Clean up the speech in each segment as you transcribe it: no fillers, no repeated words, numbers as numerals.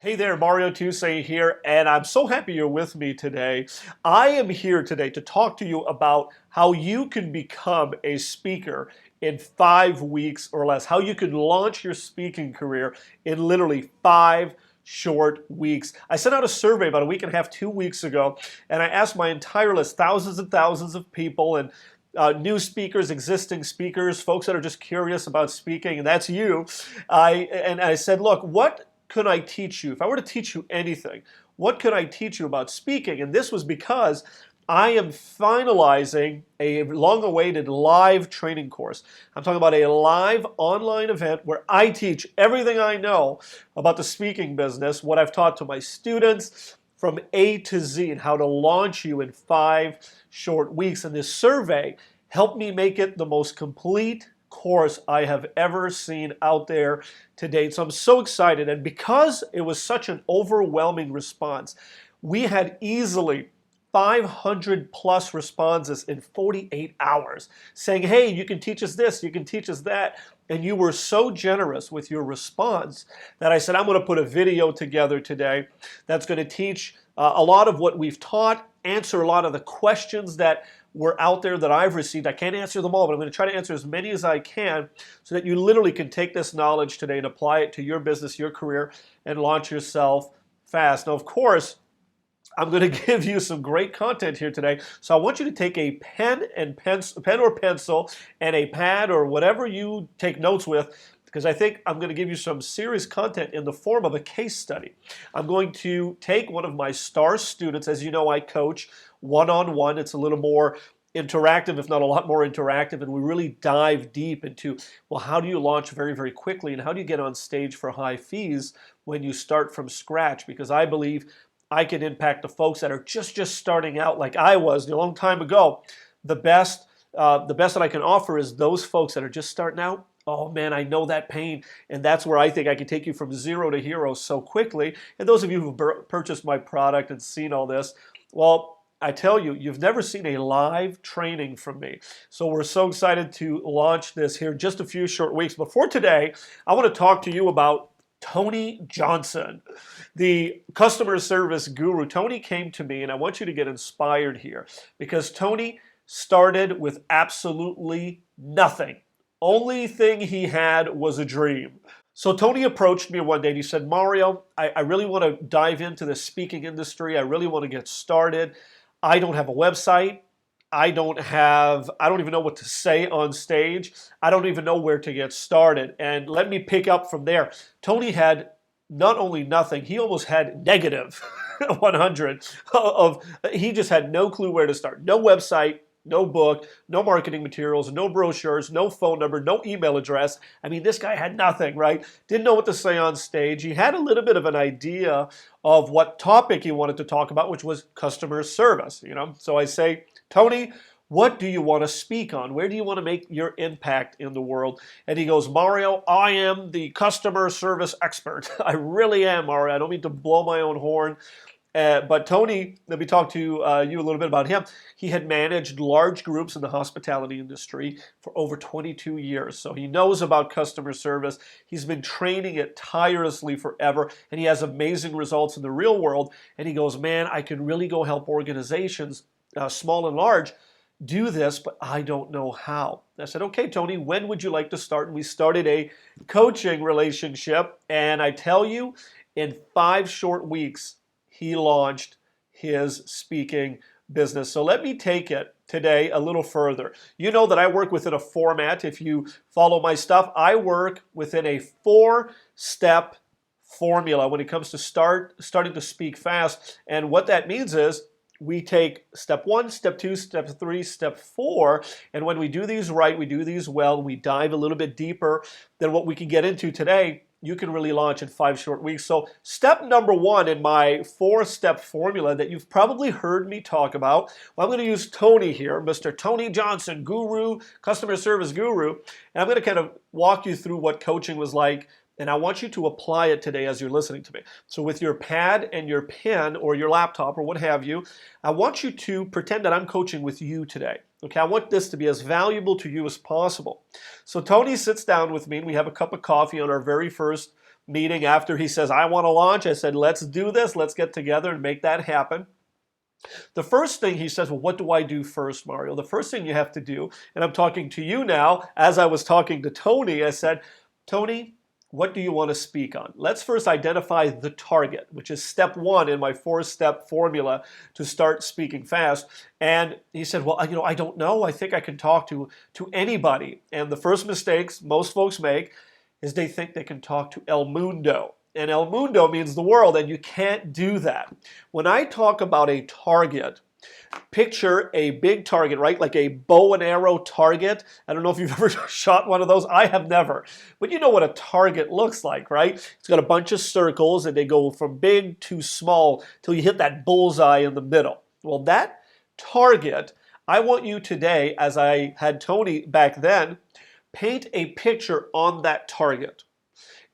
Hey there, Mario Tusay here, and I'm so happy you're with me today. I am here today to talk to you about how you can become a speaker in 5 weeks or less, how you can launch your speaking career in literally 5 short weeks. I sent out a survey about a week and a half, 2 weeks ago, and I asked my entire list, thousands and thousands of people, and new speakers, existing speakers, folks that are just curious about speaking, and that's you. I said, look, what could I teach you? If I were to teach you anything, what could I teach you about speaking? And this was because I am finalizing a long-awaited live training course. I'm talking about a live online event where I teach everything I know about the speaking business, what I've taught to my students from A to Z, and how to launch you in 5 short weeks. And this survey helped me make it the most complete course I have ever seen out there to date. So I'm so excited. And because it was such an overwhelming response, we had easily 500 plus responses in 48 hours saying, hey, you can teach us this, you can teach us that. And you were so generous with your response that I said, I'm going to put a video together today that's going to teach a lot of what we've taught, answer a lot of the questions that were out there that I've received. I can't answer them all, but I'm going to try to answer as many as I can so that you literally can take this knowledge today and apply it to your business, your career, and launch yourself fast. Now, of course, I'm going to give you some great content here today. So I want you to take a pen or pencil and a pad or whatever you take notes with, because I think I'm going to give you some serious content in the form of a case study. I'm going to take one of my star students. As you know, I coach one-on-one. It's a little more interactive, if not a lot more interactive, and we really dive deep into, well, how do you launch very, very quickly, and how do you get on stage for high fees when you start from scratch? Because I believe I can impact the folks that are just starting out like I was a long time ago. The best that I can offer is those folks that are just starting out. Oh man, I know that pain, and that's where I think I can take you from zero to hero so quickly. And those of you who've purchased my product and seen all this, well, I tell you, you've never seen a live training from me. So we're so excited to launch this here in just a few short weeks. But for today, I want to talk to you about Tony Johnson, the customer service guru. Tony came to me, and I want you to get inspired here because Tony started with absolutely nothing. Only thing he had was a dream. So Tony approached me one day and he said, Mario, I really want to dive into the speaking industry. I really want to get started. I don't have a website. I don't even know what to say on stage. I don't even know where to get started. And let me pick up from there. Tony had not only nothing, he almost had negative 100 he just had no clue where to start. No website, no book, no marketing materials, no brochures, no phone number, no email address. I mean, this guy had nothing, right? Didn't know what to say on stage. He had a little bit of an idea of what topic he wanted to talk about, which was customer service, So I say, Tony, what do you want to speak on? Where do you want to make your impact in the world? And he goes, Mario, I am the customer service expert. I really am, Mario. I don't mean to blow my own horn. But Tony, let me talk to you a little bit about him. He had managed large groups in the hospitality industry for over 22 years. So he knows about customer service. He's been training it tirelessly forever, and he has amazing results in the real world. And he goes, man, I can really go help organizations, small and large, do this, but I don't know how. I said, okay, Tony, when would you like to start? And we started a coaching relationship. And I tell you, in 5 short weeks, he launched his speaking business. So let me take it today a little further. You know that I work within a format. If you follow my stuff, I work within a 4-step formula when it comes to starting to speak fast. And what that means is we take step 1, step 2, step 3, step 4, and when we do these right, we do these well, we dive a little bit deeper than what we can get into today. You can really launch in 5 short weeks. So step number 1 in my 4-step formula that you've probably heard me talk about, well, I'm going to use Tony here, Mr. Tony Johnson, guru, customer service guru, and I'm going to kind of walk you through what coaching was like, and I want you to apply it today as you're listening to me. So with your pad and your pen or your laptop or what have you, I want you to pretend that I'm coaching with you today. Okay, I want this to be as valuable to you as possible. So Tony sits down with me and we have a cup of coffee on our very first meeting after he says, I want to launch. I said, let's do this. Let's get together and make that happen. The first thing he says, well, what do I do first, Mario? The first thing you have to do, and I'm talking to you now, as I was talking to Tony, I said, Tony, what do you want to speak on? Let's first identify the target, which is step one in my 4-step formula to start speaking fast. And he said, well, I don't know. I think I can talk to anybody. And the first mistakes most folks make is they think they can talk to El Mundo. And El Mundo means the world, and you can't do that. When I talk about a target, picture a big target, right? Like a bow and arrow target. I don't know if you've ever shot one of those. I have never. But you know what a target looks like, right? It's got a bunch of circles, and they go from big to small till you hit that bullseye in the middle. Well, that target, I want you today, as I had Tony back then, paint a picture on that target.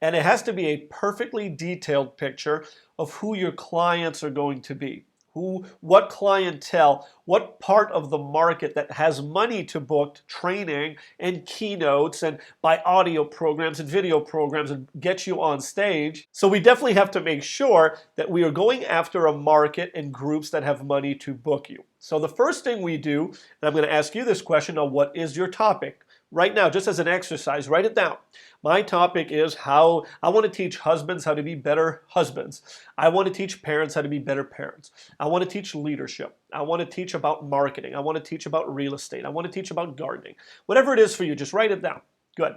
And it has to be a perfectly detailed picture of who your clients are going to be. What clientele, what part of the market that has money to book training and keynotes and buy audio programs and video programs and get you on stage. So we definitely have to make sure that we are going after a market and groups that have money to book you. So the first thing we do, and I'm going to ask you this question of what is your topic? Right now, just as an exercise, write it down. My topic is how I want to teach husbands how to be better husbands. I want to teach parents how to be better parents. I want to teach leadership. I want to teach about marketing. I want to teach about real estate. I want to teach about gardening. Whatever it is for you, just write it down. Good.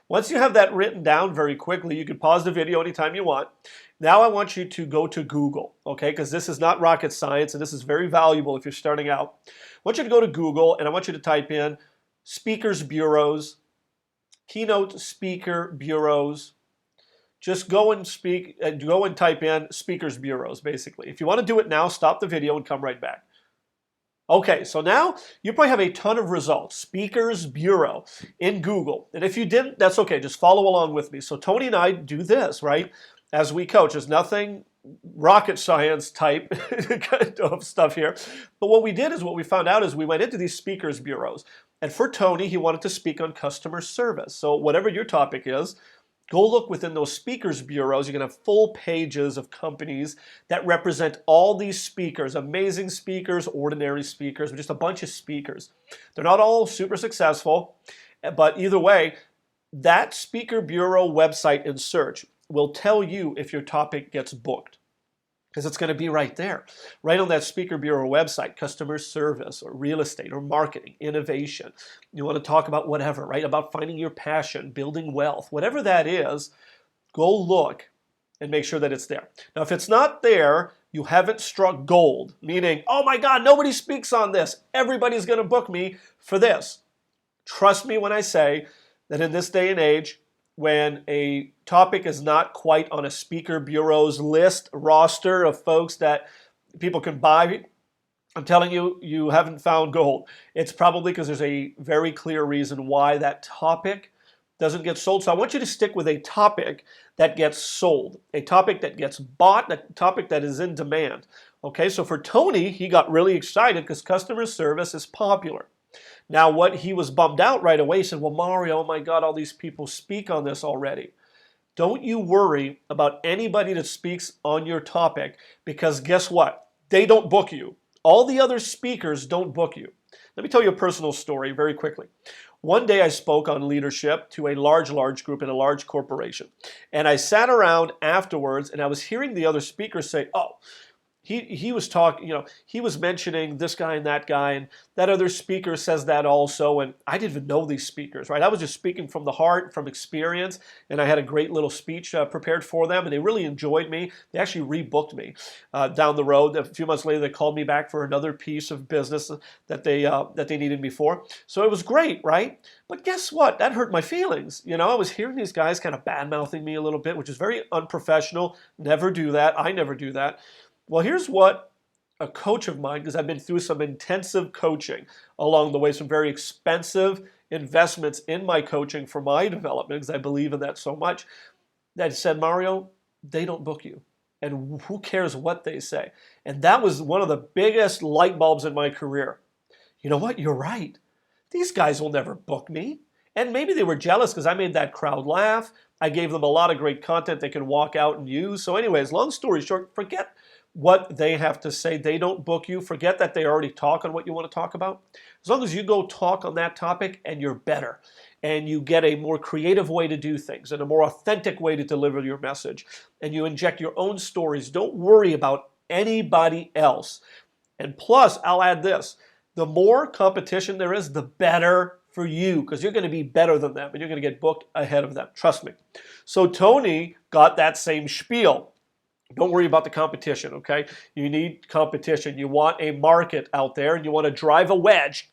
Once you have that written down very quickly, you can pause the video anytime you want. Now I want you to go to Google, okay? Because this is not rocket science, and this is very valuable if you're starting out. I want you to go to Google, and I want you to type in speakers bureaus, keynote speaker bureaus. Just go and type in speakers bureaus, basically. If you want to do it now, stop the video and come right back. Okay, so now you probably have a ton of results. Speakers Bureau in Google. And if you didn't, that's okay. Just follow along with me. So Tony and I do this, right? As we coach. There's nothing rocket science type kind of stuff here. But what we did is what we found out is we went into these speakers bureaus. And for Tony, he wanted to speak on customer service. So whatever your topic is, go look within those speakers bureaus. You're going to have full pages of companies that represent all these speakers, amazing speakers, ordinary speakers, just a bunch of speakers. They're not all super successful, but either way, that speaker bureau website in search will tell you if your topic gets booked. Because it's going to be right there, right on that Speaker Bureau website, customer service or real estate or marketing, innovation. You want to talk about whatever, right? About finding your passion, building wealth, whatever that is, go look and make sure that it's there. Now, if it's not there, you haven't struck gold, meaning, oh my God, nobody speaks on this. Everybody's going to book me for this. Trust me when I say that in this day and age, when a topic is not quite on a speaker bureau's list, roster of folks that people can buy, I'm telling you, you haven't found gold. It's probably because there's a very clear reason why that topic doesn't get sold. So I want you to stick with a topic that gets sold, a topic that gets bought, a topic that is in demand. Okay, so for Tony, he got really excited because customer service is popular. Now, what he was bummed out right away, he said, well, Mario, oh my God, all these people speak on this already. Don't you worry about anybody that speaks on your topic, because guess what? They don't book you. All the other speakers don't book you. Let me tell you a personal story very quickly. One day I spoke on leadership to a large group in a large corporation. And I sat around afterwards and I was hearing the other speakers say, oh, he was talking, he was mentioning this guy and that other speaker says that also, and I didn't even know these speakers, right? I was just speaking from the heart, from experience, and I had a great little speech prepared for them, and they really enjoyed me. They actually rebooked me down the road. A few months later, they called me back for another piece of business that they needed me for. So it was great, right? But guess what? That hurt my feelings. I was hearing these guys kind of bad-mouthing me a little bit, which is very unprofessional. Never do that. I never do that. Well, here's what a coach of mine, because I've been through some intensive coaching along the way, some very expensive investments in my coaching for my development, because I believe in that so much, that said, Mario, they don't book you. And who cares what they say? And that was one of the biggest light bulbs in my career. You know what? You're right. These guys will never book me. And maybe they were jealous because I made that crowd laugh. I gave them a lot of great content they can walk out and use. So anyways, long story short, forget what they have to say. They don't book you. Forget that they already talk on what you want to talk about. As long as you go talk on that topic and you're better and you get a more creative way to do things and a more authentic way to deliver your message and you inject your own stories, don't worry about anybody else. And plus, I'll add this, the more competition there is, the better for you because you're going to be better than them and you're going to get booked ahead of them. Trust me. So Tony got that same spiel. Don't worry about the competition, okay? You need competition. You want a market out there and you want to drive a wedge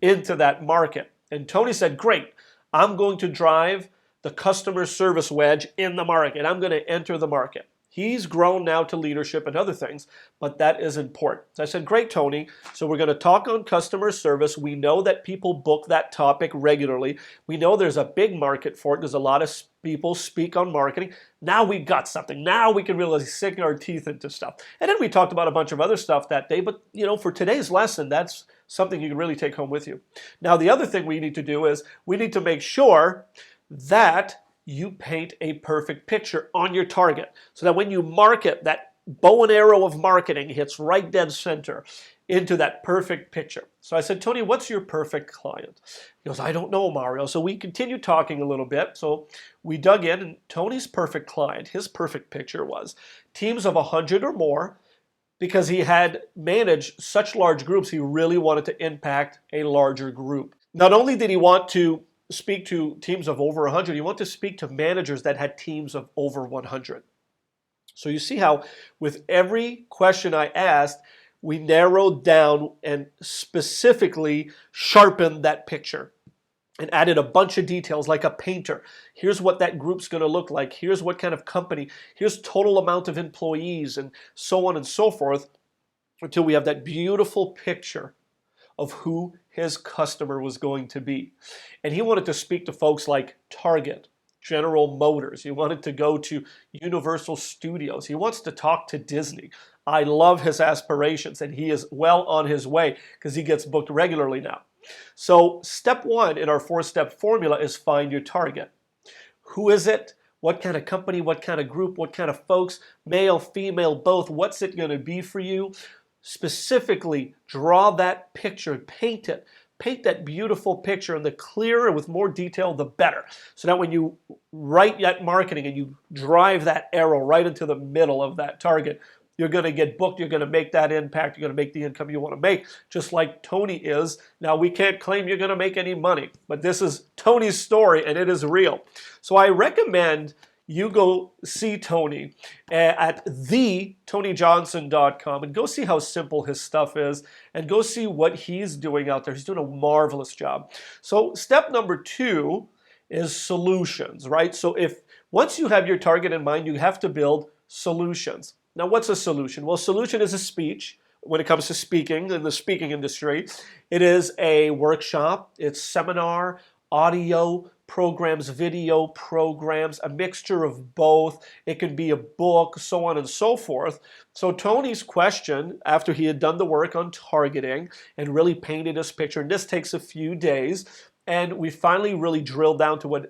into that market. And Tony said, great, I'm going to drive the customer service wedge in the market. I'm going to enter the market. He's grown now to leadership and other things, but that is important. So I said, great, Tony. So we're going to talk on customer service. We know that people book that topic regularly. We know there's a big market for it because a lot of people speak on marketing. Now we've got something. Now we can really sink our teeth into stuff. And then we talked about a bunch of other stuff that day, but for today's lesson, that's something you can really take home with you. Now, the other thing we need to do is we need to make sure that you paint a perfect picture on your target so that when you market, that bow and arrow of marketing hits right dead center into that perfect picture. So I said, Tony, what's your perfect client? He goes, I don't know, Mario. So we continued talking a little bit. So we dug in, and Tony's perfect client, his perfect picture was teams of 100 or more, because he had managed such large groups, he really wanted to impact a larger group. Not only did he want to speak to teams of over 100, you want to speak to managers that had teams of over 100. So you see how with every question I asked, we narrowed down and specifically sharpened that picture and added a bunch of details like a painter. Here's what that group's going to look like. Here's what kind of company. Here's total amount of employees and so on and so forth until we have that beautiful picture of who his customer was going to be. And he wanted to speak to folks like Target, General Motors. He wanted to go to Universal Studios. He wants to talk to Disney. I love his aspirations, and he is well on his way because he gets booked regularly now. So step one in our 4-step formula is find your target. Who is it? What kind of company? What kind of group? What kind of folks? Male, female, both. What's it going to be for you? Specifically, draw that picture, paint it. Paint that beautiful picture, and the clearer with more detail, the better. So that when you write that marketing and you drive that arrow right into the middle of that target, you're going to get booked, you're going to make that impact, you're going to make the income you want to make, just like Tony is. Now, we can't claim you're going to make any money, but this is Tony's story, and it is real. So I recommend you go see Tony at thetonyjohnson.com and go see how simple his stuff is and go see what he's doing out there. He's doing a marvelous job. So step number 2 is solutions, right? So once you have your target in mind, you have to build solutions. Now, what's a solution? Well, solution is a speech. When it comes to speaking in the speaking industry, it is a workshop, it's seminar, audio programs, video programs, a mixture of both. It can be a book, so on and so forth. So Tony's question, after he had done the work on targeting and really painted his picture, and this takes a few days, and we finally really drilled down to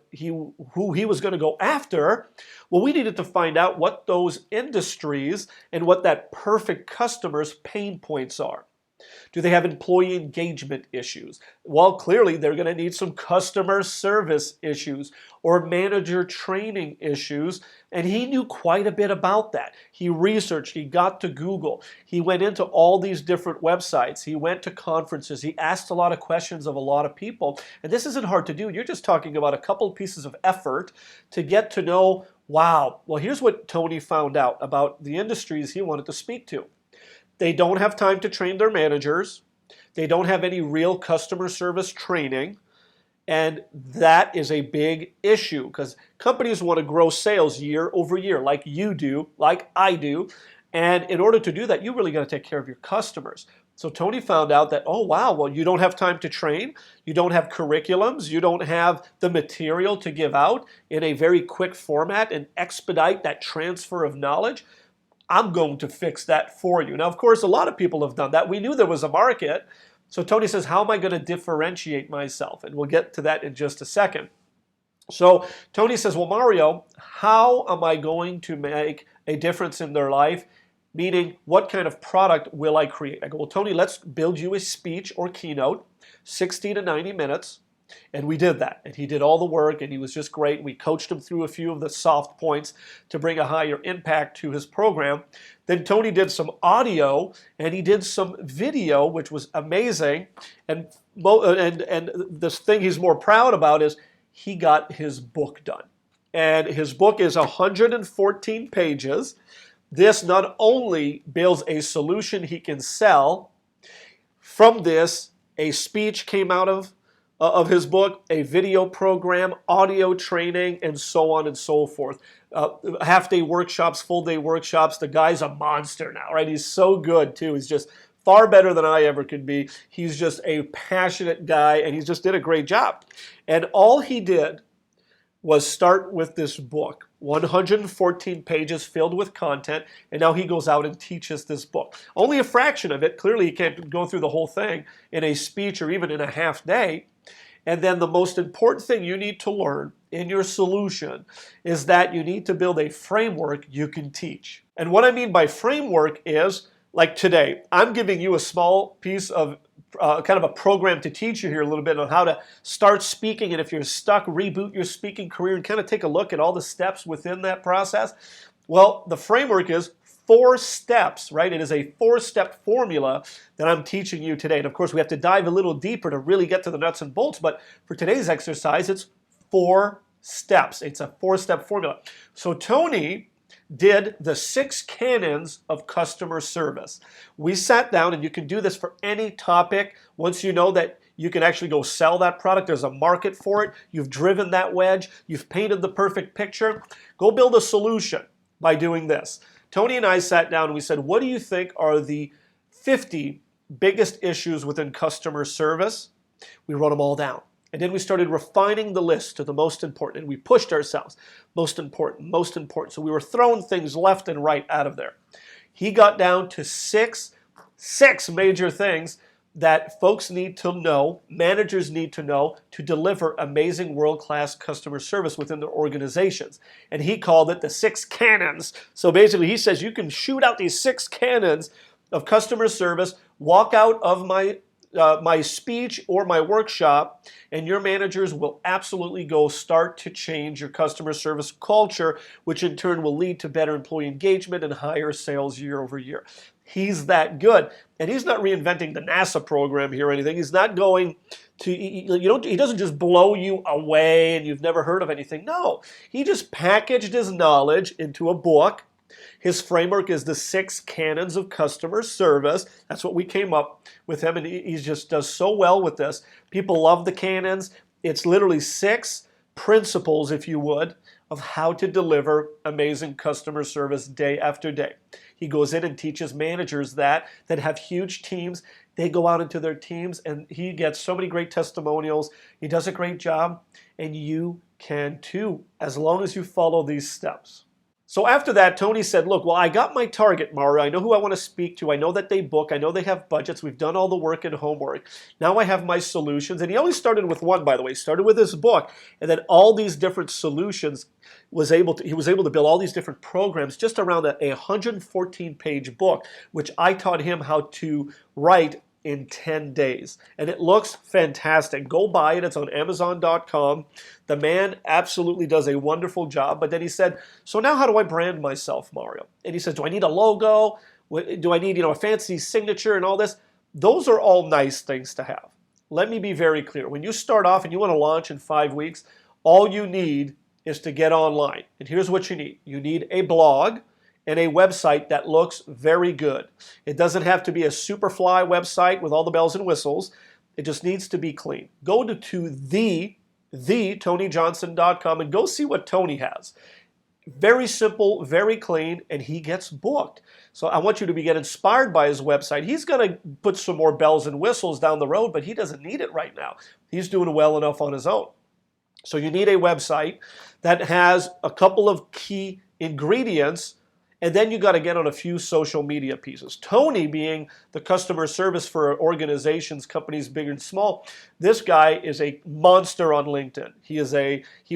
who he was going to go after. Well, we needed to find out what those industries and what that perfect customer's pain points are. Do they have employee engagement issues? Well, clearly they're going to need some customer service issues or manager training issues, and he knew quite a bit about that. He researched, he got to Google, he went into all these different websites, he went to conferences, he asked a lot of questions of a lot of people, and this isn't hard to do. You're just talking about a couple pieces of effort to get to know, wow, well, here's what Tony found out about the industries he wanted to speak to. They don't have time to train their managers. They don't have any real customer service training. And that is a big issue because companies want to grow sales year over year like you do, like I do. And in order to do that, you really got to take care of your customers. So Tony found out that, oh, wow, well, you don't have time to train. You don't have curriculums. You don't have the material to give out in a very quick format and expedite that transfer of knowledge. I'm going to fix that for you. Now, of course, a lot of people have done that. We knew there was a market, So Tony says, how am I going to differentiate myself? And we'll get to that in just a second. So Tony says, well, Mario, how am I going to make a difference in their life? Meaning, what kind of product will I create? I go, well, Tony, let's build you a speech or keynote, 60 to 90 minutes. And we did that. And he did all the work, and he was just great. We coached him through a few of the soft points to bring a higher impact to his program. Then Tony did some audio, and he did some video, which was amazing. And this thing he's more proud about is he got his book done. And his book is 114 pages. This not only builds a solution he can sell. From this, a speech came out of his book, a video program, audio training, and so on and so forth. Half-day workshops, full-day workshops. The guy's a monster now, right? He's so good, too. He's just far better than I ever could be. He's just a passionate guy, and he just did a great job. And all he did was start with this book, 114 pages filled with content, and now he goes out and teaches this book. Only a fraction of it. Clearly, he can't go through the whole thing in a speech or even in a half day. And then the most important thing you need to learn in your solution is that you need to build a framework you can teach. And what I mean by framework is, like today, I'm giving you a small piece of kind of a program to teach you here a little bit on how to start speaking. And if you're stuck, reboot your speaking career and kind of take a look at all the steps within that process. Well, the framework is 4 steps, right? It is a 4-step formula that I'm teaching you today. And of course, we have to dive a little deeper to really get to the nuts and bolts. But for today's exercise, it's 4 steps. It's a 4-step formula. So Tony did the 6 canons of customer service. We sat down, and you can do this for any topic. Once you know that you can actually go sell that product, there's a market for it, you've driven that wedge, you've painted the perfect picture, go build a solution by doing this. Tony and I sat down and we said, what do you think are the 50 biggest issues within customer service? We wrote them all down. And then we started refining the list to the most important, and we pushed ourselves. Most important, most important. So we were throwing things left and right out of there. He got down to six major things that folks need to know, managers need to know to deliver amazing world-class customer service within their organizations. And he called it the 6 cannons. So basically he says you can shoot out these 6 cannons of customer service, walk out of my speech or my workshop, and your managers will absolutely go start to change your customer service culture, which in turn will lead to better employee engagement and higher sales year over year. He's that good. And he's not reinventing the NASA program here or anything. He's not going to, he doesn't just blow you away and you've never heard of anything. No, he just packaged his knowledge into a book. His framework is the 6 canons of customer service. That's what we came up with him, and he just does so well with this. People love the canons. It's literally 6 principles, if you would, of how to deliver amazing customer service day after day. He goes in and teaches managers that have huge teams. They go out into their teams, and he gets so many great testimonials. He does a great job, and you can too, as long as you follow these steps. So after that, Tony said, look, well, I got my target, Mario. I know who I want to speak to. I know that they book. I know they have budgets. We've done all the work and homework. Now I have my solutions. And he only started with one, by the way. He started with his book. And then all these different solutions, he was able to build all these different programs just around a 114-page book, which I taught him how to write in 10 days. And it looks fantastic. Go buy it. It's on Amazon.com. The man absolutely does a wonderful job. But then he said, so now how do I brand myself, Mario? And he said, do I need a logo? Do I need, a fancy signature and all this? Those are all nice things to have. Let me be very clear. When you start off and you want to launch in 5 weeks, all you need is to get online. And here's what you need. You need a blog and a website that looks very good. It doesn't have to be a Superfly website with all the bells and whistles. It just needs to be clean. Go to thetonyjohnson.com and go see what Tony has. Very simple, very clean, and he gets booked. So I want you to get inspired by his website. He's going to put some more bells and whistles down the road, but he doesn't need it right now. He's doing well enough on his own. So you need a website that has a couple of key ingredients And then you got to get on a few social media pieces. Tony, being the customer service for organizations, companies big and small, this guy is a monster on LinkedIn. He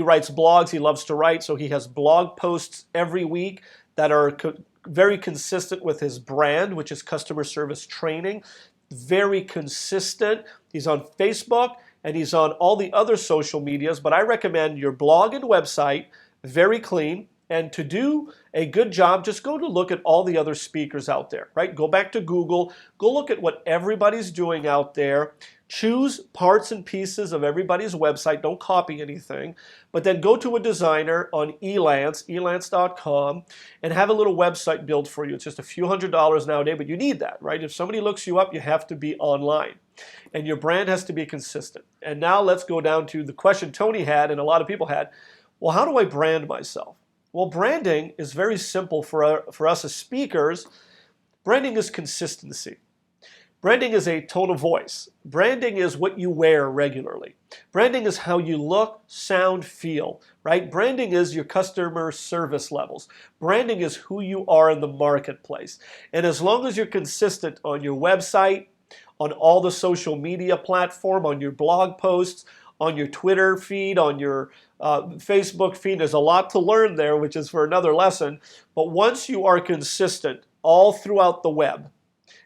writes blogs. He loves to write, so he has blog posts every week that are very consistent with his brand, which is customer service training. Very consistent. He's on Facebook and he's on all the other social medias, but I recommend your blog and website, very clean. And to do a good job, just go to look at all the other speakers out there, right? Go back to Google, go look at what everybody's doing out there. Choose parts and pieces of everybody's website. Don't copy anything. But then go to a designer on elance.com, and have a little website built for you. It's just a few $100s nowadays, but you need that, right? If somebody looks you up, you have to be online. And your brand has to be consistent. And now let's go down to the question Tony had, and a lot of people had. Well, how do I brand myself? Well, branding is very simple for us as speakers. Branding is consistency. Branding is a tone of voice. Branding is what you wear regularly. Branding is how you look, sound, feel, right? Branding is your customer service levels. Branding is who you are in the marketplace. And as long as you're consistent on your website, on all the social media platform, on your blog posts, on your Twitter feed, on your Facebook feed. There's a lot to learn there, which is for another lesson. But once you are consistent all throughout the web,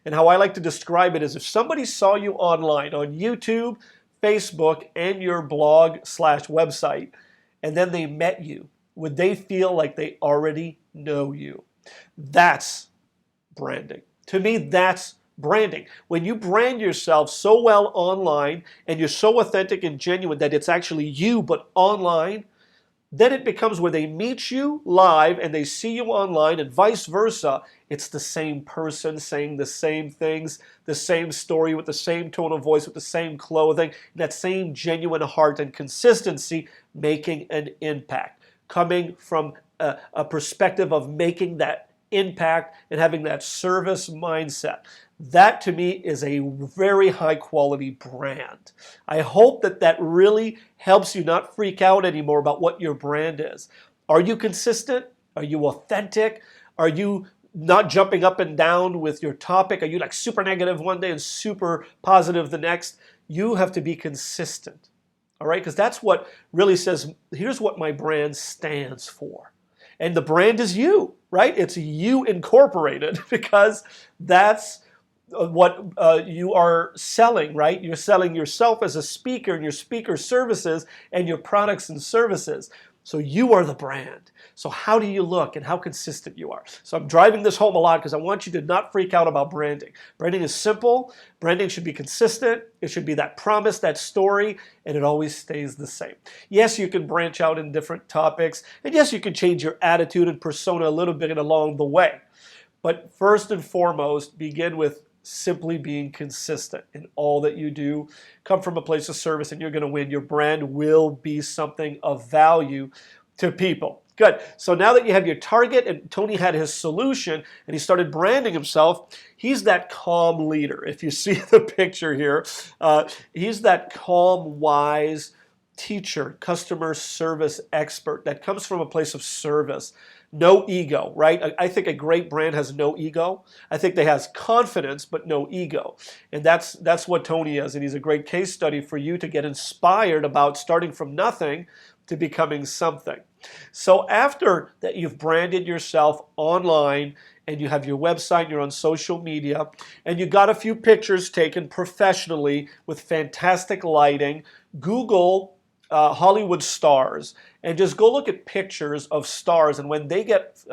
and how I like to describe it is if somebody saw you online on YouTube, Facebook, and your blog/website, and then they met you, would they feel like they already know you? That's branding. To me, that's branding. When you brand yourself so well online and you're so authentic and genuine that it's actually you but online, then it becomes where they meet you live and they see you online and vice versa. It's the same person saying the same things, the same story with the same tone of voice, with the same clothing, that same genuine heart and consistency, making an impact. Coming from a perspective of making that impact and having that service mindset. That to me is a very high quality brand. I hope that that really helps you not freak out anymore about what your brand is. Are you consistent? Are you authentic? Are you not jumping up and down with your topic? Are you like super negative one day and super positive the next? You have to be consistent, all right? Because that's what really says, here's what my brand stands for. And the brand is you, right? It's you incorporated because that's what you are selling, right? You're selling yourself as a speaker and your speaker services and your products and services. So you are the brand. So how do you look and how consistent you are? So I'm driving this home a lot because I want you to not freak out about branding. Branding is simple. Branding should be consistent. It should be that promise, that story, and it always stays the same. Yes, you can branch out in different topics, and yes, you can change your attitude and persona a little bit along the way. But first and foremost, begin with simply being consistent in all that you do. Come from a place of service and you're going to win. Your brand will be something of value to people. Good. So now that you have your target and Tony had his solution and he started branding himself, he's that calm leader. If you see the picture here, he's that calm, wise teacher, customer service expert that comes from a place of service. No ego, right? I think a great brand has no ego. I think they has confidence, but no ego. And that's what Tony is. And he's a great case study for you to get inspired about starting from nothing to becoming something. So after that you've branded yourself online and you have your website, you're on social media, and you got a few pictures taken professionally with fantastic lighting, Google Hollywood stars and just go look at pictures of stars, and when they get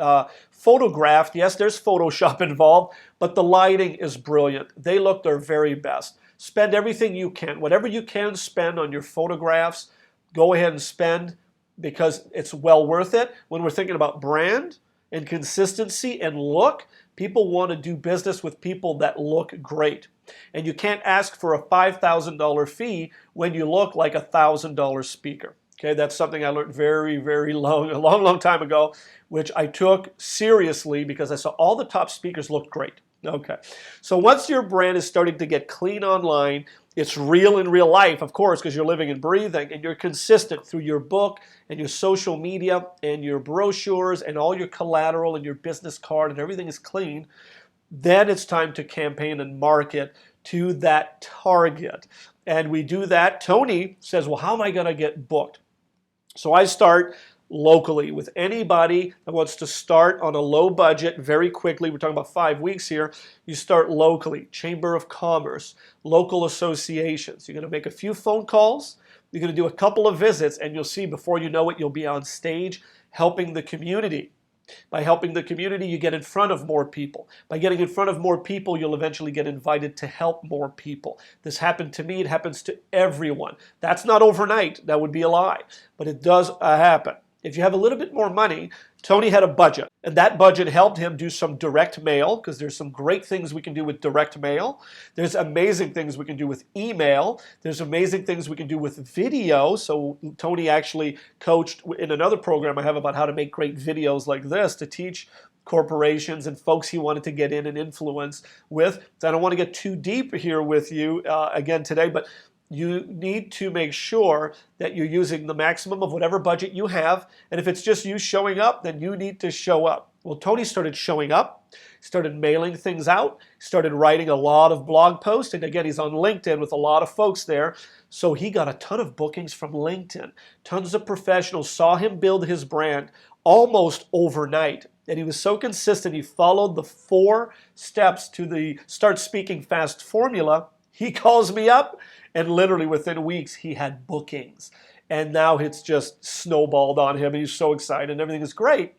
photographed, yes, there's Photoshop involved, but the lighting is brilliant. They look their very best. Spend everything you can. Whatever you can spend on your photographs, go ahead and spend because it's well worth it. When we're thinking about brand and consistency and look, people want to do business with people that look great. And you can't ask for a $5,000 fee when you look like a $1,000 speaker. Okay, that's something I learned a long time ago, which I took seriously because I saw all the top speakers looked great. Okay, so once your brand is starting to get clean online It's real in real life, of course, because you're living and breathing, and you're consistent through your book and your social media and your brochures and all your collateral and your business card, and everything is clean. Then it's time to campaign and market to that target. And we do that. Tony says, well, how am I going to get booked? So I start locally with anybody that wants to start on a low budget very quickly. We're talking about 5 weeks here. You start locally, Chamber of Commerce, local associations. You're going to make a few phone calls. You're going to do a couple of visits, and you'll see before you know it, you'll be on stage helping the community. By helping the community, you get in front of more people. By getting in front of more people, you'll eventually get invited to help more people. This happened to me. It happens to everyone. That's not overnight. That would be a lie. But it does happen. If you have a little bit more money, Tony had a budget, and that budget helped him do some direct mail, because there's some great things we can do with direct mail. There's amazing things we can do with email. There's amazing things we can do with video. So Tony actually coached in another program I have about how to make great videos like this to teach corporations and folks he wanted to get in and influence with. So I don't want to get too deep here with you again today, but you need to make sure that you're using the maximum of whatever budget you have. And if it's just you showing up, then you need to show up. Well, Tony started showing up, started mailing things out, started writing a lot of blog posts. And again, he's on LinkedIn with a lot of folks there. So he got a ton of bookings from LinkedIn. Tons of professionals saw him build his brand almost overnight. And he was so consistent, he followed the 4 steps to the Start Speaking Fast formula. He calls me up, and literally within weeks, he had bookings. And now it's just snowballed on him. He's so excited, and everything is great.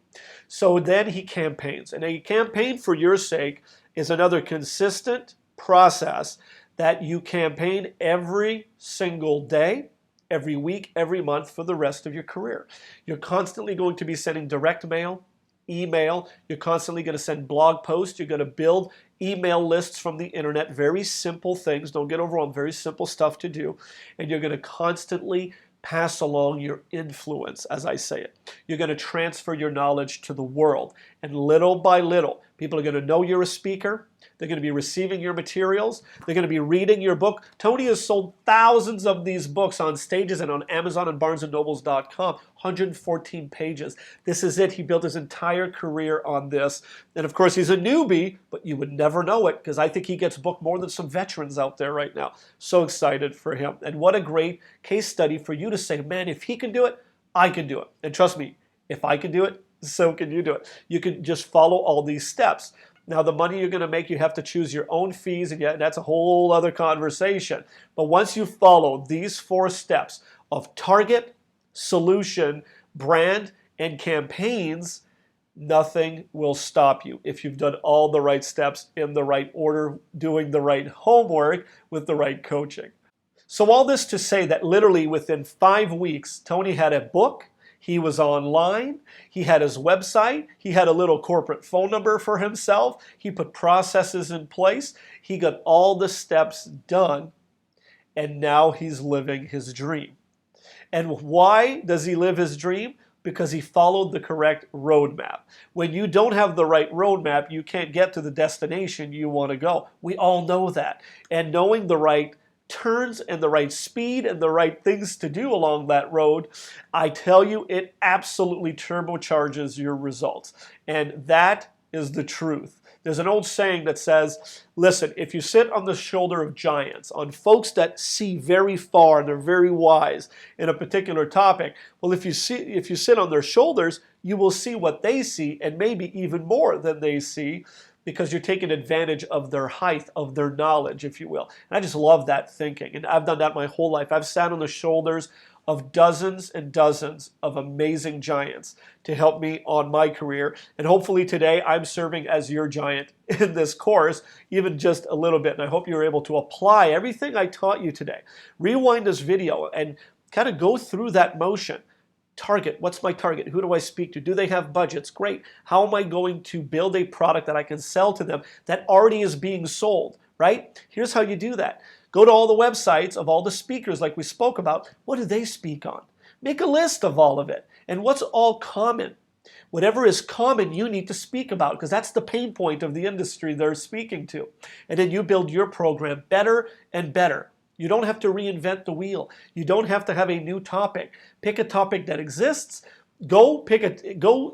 So then he campaigns. And a campaign for your sake is another consistent process that you campaign every single day, every week, every month for the rest of your career. You're constantly going to be sending direct mail, email. You're constantly going to send blog posts. You're going to build email lists from the internet. Very simple things. Don't get overwhelmed. Very simple stuff to do. And you're going to constantly pass along your influence, as I say it. You're going to transfer your knowledge to the world. And little by little, people are going to know you're a speaker. They're going to be receiving your materials. They're going to be reading your book. Tony has sold thousands of these books on stages and on Amazon and BarnesandNobles.com. 114 pages. This is it. He built his entire career on this. And of course, he's a newbie, but you would never know it, because I think he gets booked more than some veterans out there right now. So excited for him. And what a great case study for you to say, man, if he can do it, I can do it. And trust me, if I can do it, so can you do it. You can just follow all these steps. Now, the money you're going to make, you have to choose your own fees, and that's a whole other conversation. But once you follow these 4 steps of target, solution, brand, and campaigns, nothing will stop you if you've done all the right steps in the right order, doing the right homework with the right coaching. So all this to say that literally within 5 weeks, Tony had a book. He was online, he had his website, he had a little corporate phone number for himself, he put processes in place, he got all the steps done, and now he's living his dream. And why does he live his dream? Because he followed the correct roadmap. When you don't have the right roadmap, you can't get to the destination you want to go. We all know that. And knowing the right turns and the right speed and the right things to do along that road, I tell you, it absolutely turbocharges your results. And that is the truth. There's an old saying that says, listen, if you sit on the shoulder of giants, on folks that see very far and they're very wise in a particular topic, well, if you sit on their shoulders, you will see what they see, and maybe even more than they see, because you're taking advantage of their height, of their knowledge, if you will. And I just love that thinking. And I've done that my whole life. I've sat on the shoulders of dozens and dozens of amazing giants to help me on my career. And hopefully today I'm serving as your giant in this course, even just a little bit. And I hope you're able to apply everything I taught you today. Rewind this video and kind of go through that motion. Target, what's my target? Who do I speak to? Do they have budgets? Great. How am I going to build a product that I can sell to them that already is being sold, right? Here's how you do that. Go to all the websites of all the speakers like we spoke about. What do they speak on? Make a list of all of it. And what's all common? Whatever is common, you need to speak about, because that's the pain point of the industry they're speaking to. And then you build your program better and better. You don't have to reinvent the wheel. You don't have to have a new topic. Pick a topic that exists. Go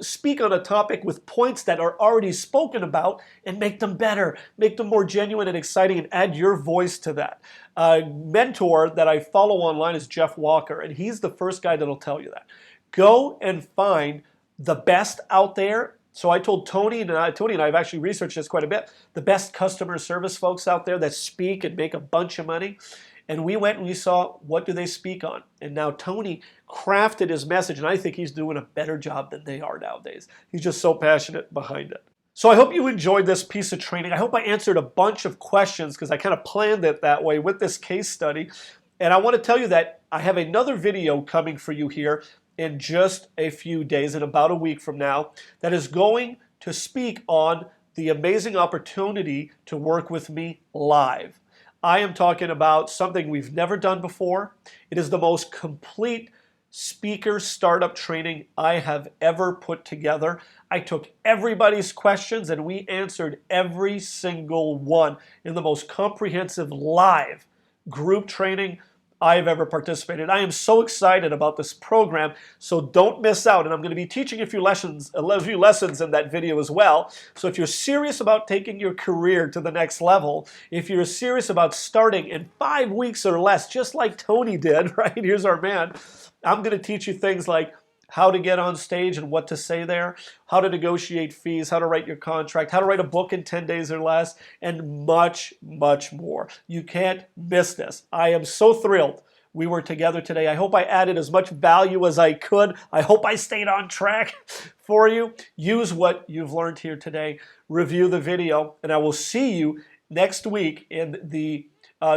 speak on a topic with points that are already spoken about and make them better, make them more genuine and exciting, and add your voice to that. A mentor that I follow online is Jeff Walker, and he's the first guy that'll tell you that. Go and find the best out there. So I told Tony and I have actually researched this quite a bit, the best customer service folks out there that speak and make a bunch of money. And we went and we saw, what do they speak on? And now Tony crafted his message, and I think he's doing a better job than they are nowadays. He's just so passionate behind it. So I hope you enjoyed this piece of training. I hope I answered a bunch of questions because I kind of planned it that way with this case study. And I want to tell you that I have another video coming for you here in just a few days, in about a week from now, that is going to speak on the amazing opportunity to work with me live. I am talking about something we've never done before. It is the most complete speaker startup training I have ever put together. I took everybody's questions and we answered every single one in the most comprehensive live group training I've ever participated. I am so excited about this program, so don't miss out. And I'm going to be teaching a few lessons in that video as well. So if you're serious about taking your career to the next level, if you're serious about starting in 5 weeks or less, just like Tony did, right? Here's our man. I'm going to teach you things like how to get on stage and what to say there, how to negotiate fees, how to write your contract, how to write a book in 10 days or less, and much, much more. You can't miss this. I am so thrilled we were together today. I hope I added as much value as I could. I hope I stayed on track for you. Use what you've learned here today. Review the video, and I will see you next week in the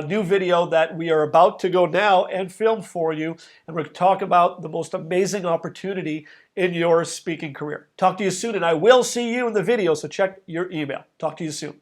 new video that we are about to go now and film for you. And we're going to talk about the most amazing opportunity in your speaking career. Talk to you soon, and I will see you in the video, so check your email. Talk to you soon.